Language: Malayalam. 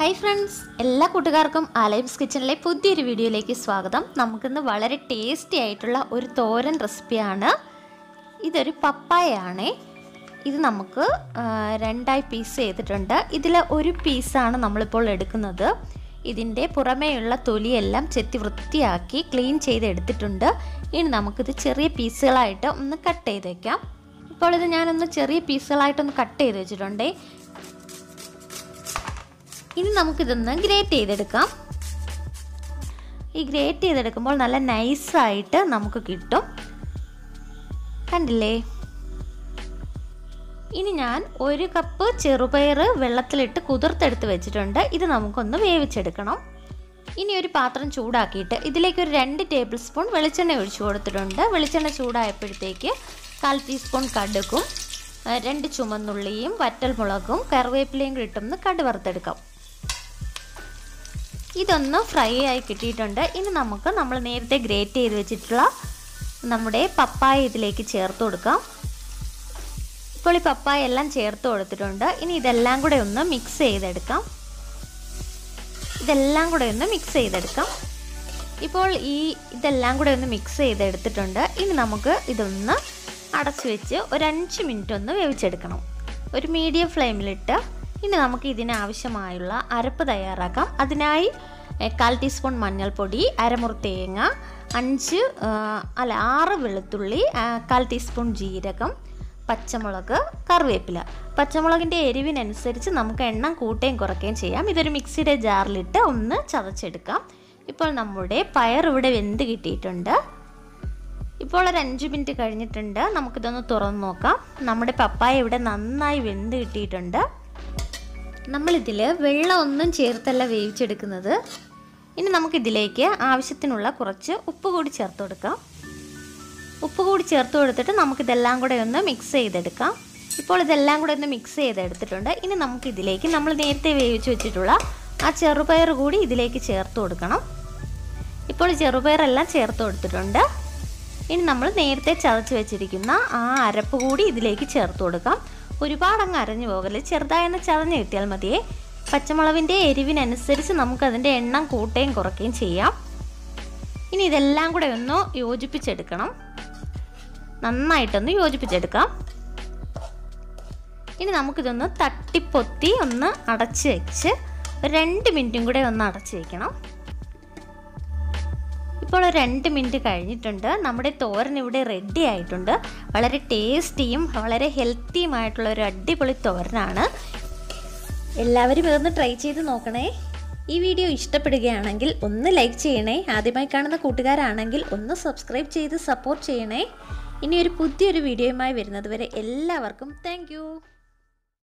ഹായ് ഫ്രണ്ട്സ്, എല്ലാ കൂട്ടുകാർക്കും ആലയം കിച്ചണിലെ പുതിയൊരു വീഡിയോയിലേക്ക് സ്വാഗതം. നമുക്കിന്ന് വളരെ ടേസ്റ്റി ആയിട്ടുള്ള ഒരു തോരൻ റെസിപ്പിയാണ്. ഇതൊരു പപ്പായയാണേ. ഇത് നമുക്ക് രണ്ടായി പീസ് ചെയ്തിട്ടുണ്ട്. ഇതിൽ ഒരു പീസാണ് നമ്മളിപ്പോൾ എടുക്കുന്നത്. ഇതിൻ്റെ പുറമേയുള്ള തൊലിയെല്ലാം ചെത്തി വൃത്തിയാക്കി ക്ലീൻ ചെയ്ത് എടുത്തിട്ടുണ്ട്. ഇനി നമുക്കിത് ചെറിയ പീസുകളായിട്ട് ഒന്ന് കട്ട് ചെയ്ത് വയ്ക്കാം. ഇപ്പോൾ ഇത് ഞാനൊന്ന് ചെറിയ പീസുകളായിട്ടൊന്ന് കട്ട് ചെയ്ത് വെച്ചിട്ടുണ്ടേ. ഇനി നമുക്കിതൊന്ന് ഗ്രേറ്റ് ചെയ്തെടുക്കാം. ഈ ഗ്രേറ്റ് ചെയ്തെടുക്കുമ്പോൾ നല്ല നൈസായിട്ട് നമുക്ക് കിട്ടും. കണ്ടില്ലേ? ഇനി ഞാൻ 1 കപ്പ് ചെറുപയർ വെള്ളത്തിലിട്ട് കുതിർത്തെടുത്ത് വെച്ചിട്ടുണ്ട്. ഇത് നമുക്കൊന്ന് വേവിച്ചെടുക്കണം. ഇനി ഒരു പാത്രം ചൂടാക്കിയിട്ട് ഇതിലേക്ക് ഒരു 2 ടേബിൾ സ്പൂൺ വെളിച്ചെണ്ണ ഒഴിച്ചു കൊടുത്തിട്ടുണ്ട്. വെളിച്ചെണ്ണ ചൂടായപ്പോഴത്തേക്ക് 1/4 ടീസ്പൂൺ കടുകും 2 ചുമന്നുള്ളിയും വറ്റൽമുളകും കറിവേപ്പിലയും കൂടി ഇട്ടൊന്ന് കടുക് വറുത്തെടുക്കാം. ഇതൊന്ന് ഫ്രൈ ആയി കിട്ടിയിട്ടുണ്ട്. ഇനി നമുക്ക് നമ്മൾ നേരത്തെ ഗ്രേറ്റ് ചെയ്ത് വെച്ചിട്ടുള്ള നമ്മുടെ പപ്പായ ഇതിലേക്ക് ചേർത്ത് കൊടുക്കാം. ഇപ്പോൾ ഈ പപ്പായ എല്ലാം ചേർത്ത് കൊടുത്തിട്ടുണ്ട്. ഇനി ഇതെല്ലാം കൂടെ ഒന്ന് മിക്സ് ചെയ്തെടുക്കാം. ഇപ്പോൾ ഇതെല്ലാം കൂടെ ഒന്ന് മിക്സ് ചെയ്തെടുത്തിട്ടുണ്ട്. ഇനി നമുക്ക് ഇതൊന്ന് അടച്ചു വെച്ച് ഒരു 5 മിനിറ്റ് ഒന്ന് വേവിച്ചെടുക്കണം. ഒരു മീഡിയം ഫ്ലെയിമിലിട്ട്. ഇനി നമുക്ക് ഇതിനാവശ്യമായുള്ള അരപ്പ് തയ്യാറാക്കാം. അതിനായി 1/4 ടീസ്പൂൺ മഞ്ഞൾപ്പൊടി, അരമുറി തേങ്ങ, 6 വെളുത്തുള്ളി, 1/4 ടീസ്പൂൺ ജീരകം, പച്ചമുളക്, കറിവേപ്പില. പച്ചമുളകിൻ്റെ എരിവിനനുസരിച്ച് നമുക്ക് എണ്ണം കൂട്ടുകയും കുറയ്ക്കുകയും ചെയ്യാം. ഇതൊരു മിക്സിയുടെ ജാറിലിട്ട് ഒന്ന് ചതച്ചെടുക്കാം. ഇപ്പോൾ നമ്മുടെ പയർ ഇവിടെ വെന്ത് കിട്ടിയിട്ടുണ്ട്. ഇപ്പോൾ ഒരു 5 മിനിറ്റ് കഴിഞ്ഞിട്ടുണ്ട്. നമുക്കിതൊന്ന് തുറന്ന് നോക്കാം. നമ്മുടെ പപ്പായ ഇവിടെ നന്നായി വെന്ത് കിട്ടിയിട്ടുണ്ട്. നമ്മളിതിൽ വെള്ളം ഒന്നും ചേർത്തല്ല വേവിച്ചെടുക്കുന്നത്. ഇനി നമുക്കിതിലേക്ക് ആവശ്യത്തിനുള്ള കുറച്ച് ഉപ്പ് കൂടി ചേർത്ത് കൊടുക്കാം. ഉപ്പ് കൂടി ചേർത്ത് കൊടുത്തിട്ട് നമുക്കിതെല്ലാം കൂടെ ഒന്ന് മിക്സ് ചെയ്തെടുക്കാം. ഇപ്പോൾ ഇതെല്ലാം കൂടെ ഒന്ന് മിക്സ് ചെയ്തെടുത്തിട്ടുണ്ട്. ഇനി നമുക്കിതിലേക്ക് നമ്മൾ നേരത്തെ വേവിച്ച് വെച്ചിട്ടുള്ള ആ ചെറുപയർ കൂടി ഇതിലേക്ക് ചേർത്ത് കൊടുക്കണം. ഇപ്പോൾ ചെറുപയറെല്ലാം ചേർത്ത് കൊടുത്തിട്ടുണ്ട്. ഇനി നമ്മൾ നേരത്തെ ചതച്ച് വെച്ചിരിക്കുന്ന ആ അരപ്പ് കൂടി ഇതിലേക്ക് ചേർത്ത് കൊടുക്കാം. ഒരുപാടങ്ങ് അരഞ്ഞു പോകല്, ചെറുതായൊന്ന് ചതഞ്ഞ് കിട്ടിയാൽ മതിയേ. പച്ചമുളകിൻ്റെ എരിവിനനുസരിച്ച് നമുക്കതിൻ്റെ എണ്ണം കൂട്ടുകയും കുറയ്ക്കുകയും ചെയ്യാം. ഇനി ഇതെല്ലാം കൂടെ ഒന്ന് യോജിപ്പിച്ചെടുക്കണം. നന്നായിട്ടൊന്ന് യോജിപ്പിച്ചെടുക്കാം. ഇനി നമുക്കിതൊന്ന് തട്ടിപ്പൊത്തി ഒന്ന് അടച്ച് വെച്ച് 2 മിനിറ്റും കൂടെ ഒന്ന് അടച്ച് വയ്ക്കണം. ഇപ്പോൾ 2 മിനിറ്റ് കഴിഞ്ഞിട്ടുണ്ട്. നമ്മുടെ തോരൻ ഇവിടെ റെഡി ആയിട്ടുണ്ട്. വളരെ ടേസ്റ്റിയും വളരെ ഹെൽത്തിയുമായിട്ടുള്ള ഒരു അടിപൊളി തോരനാണ്. എല്ലാവരും ഇതൊന്ന് ട്രൈ ചെയ്ത് നോക്കണേ. ഈ വീഡിയോ ഇഷ്ടപ്പെടുകയാണെങ്കിൽ ഒന്ന് ലൈക്ക് ചെയ്യണേ. ആദ്യമായി കാണുന്ന കൂട്ടുകാരാണെങ്കിൽ ഒന്ന് സബ്സ്ക്രൈബ് ചെയ്ത് സപ്പോർട്ട് ചെയ്യണേ. ഇനി ഒരു പുതിയൊരു വീഡിയോയുമായി വരുന്നത് വരെ എല്ലാവർക്കും താങ്ക് യു.